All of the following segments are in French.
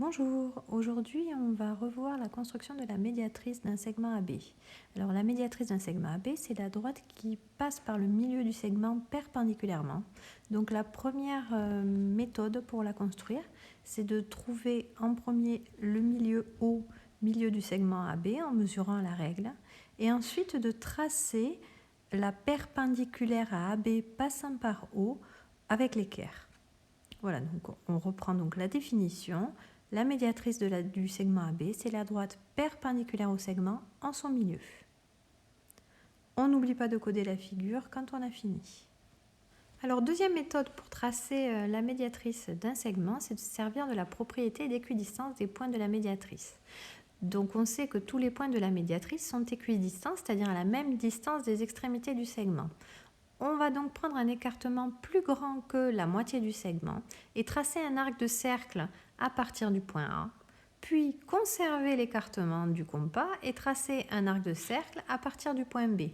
Bonjour, aujourd'hui on va revoir la construction de la médiatrice d'un segment AB. Alors la médiatrice d'un segment AB, c'est la droite qui passe par le milieu du segment perpendiculairement. Donc la première méthode pour la construire, c'est de trouver en premier le milieu au milieu du segment AB en mesurant la règle, et ensuite de tracer la perpendiculaire à AB passant par O avec l'équerre. Voilà, donc on reprend donc la définition. La médiatrice du segment AB, c'est la droite perpendiculaire au segment en son milieu. On n'oublie pas de coder la figure quand on a fini. Alors, deuxième méthode pour tracer la médiatrice d'un segment, c'est de se servir de la propriété d'équidistance des points de la médiatrice. Donc, on sait que tous les points de la médiatrice sont équidistants, c'est-à-dire à la même distance des extrémités du segment. On va donc prendre un écartement plus grand que la moitié du segment et tracer un arc de cercle à partir du point A, puis conserver l'écartement du compas et tracer un arc de cercle à partir du point B.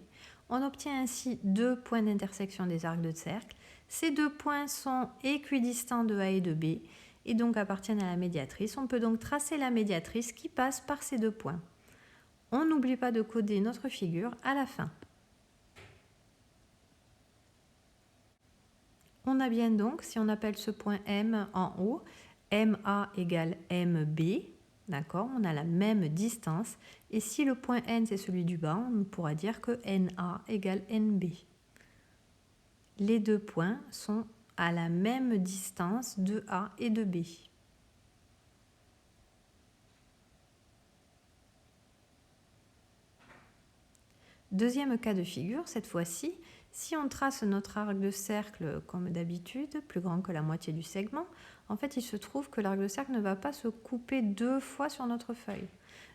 On obtient ainsi deux points d'intersection des arcs de cercle. Ces deux points sont équidistants de A et de B et donc appartiennent à la médiatrice. On peut donc tracer la médiatrice qui passe par ces deux points. On n'oublie pas de coder notre figure à la fin. On a bien donc, si on appelle ce point M en haut, MA égale MB, d'accord, on a la même distance. Et si le point N c'est celui du bas, on pourra dire que NA égale NB. Les deux points sont à la même distance de A et de B. Deuxième cas de figure, cette fois-ci, si on trace notre arc de cercle comme d'habitude, plus grand que la moitié du segment, en fait il se trouve que l'arc de cercle ne va pas se couper deux fois sur notre feuille.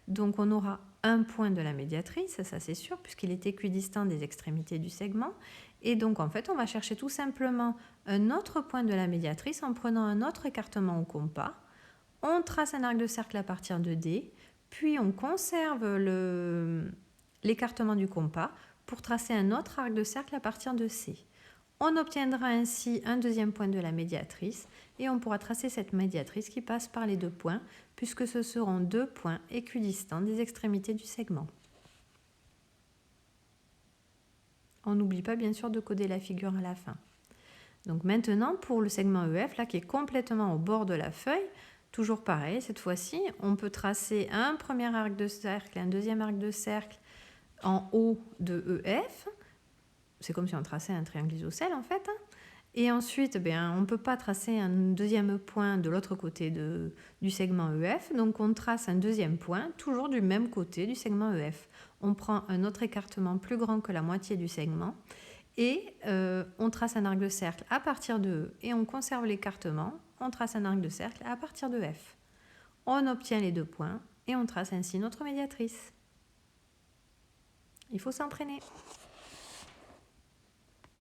Donc on aura un point de la médiatrice, ça c'est sûr, puisqu'il est équidistant des extrémités du segment. Et donc en fait on va chercher tout simplement un autre point de la médiatrice en prenant un autre écartement au compas. On trace un arc de cercle à partir de D, puis on conserve l'écartement du compas pour tracer un autre arc de cercle à partir de C. On obtiendra ainsi un deuxième point de la médiatrice et on pourra tracer cette médiatrice qui passe par les deux points puisque ce seront deux points équidistants des extrémités du segment. On n'oublie pas bien sûr de coder la figure à la fin. Donc maintenant pour le segment EF là, qui est complètement au bord de la feuille, toujours pareil, cette fois-ci on peut tracer un premier arc de cercle, un deuxième arc de cercle en haut de EF, c'est comme si on traçait un triangle isocèle en fait, et ensuite on ne peut pas tracer un deuxième point de l'autre côté du segment EF, donc on trace un deuxième point, toujours du même côté du segment EF. On prend un autre écartement plus grand que la moitié du segment, et on trace un arc de cercle à partir de E, et on conserve l'écartement, on trace un arc de cercle à partir de F. On obtient les deux points, et on trace ainsi notre médiatrice. Il faut s'entraîner.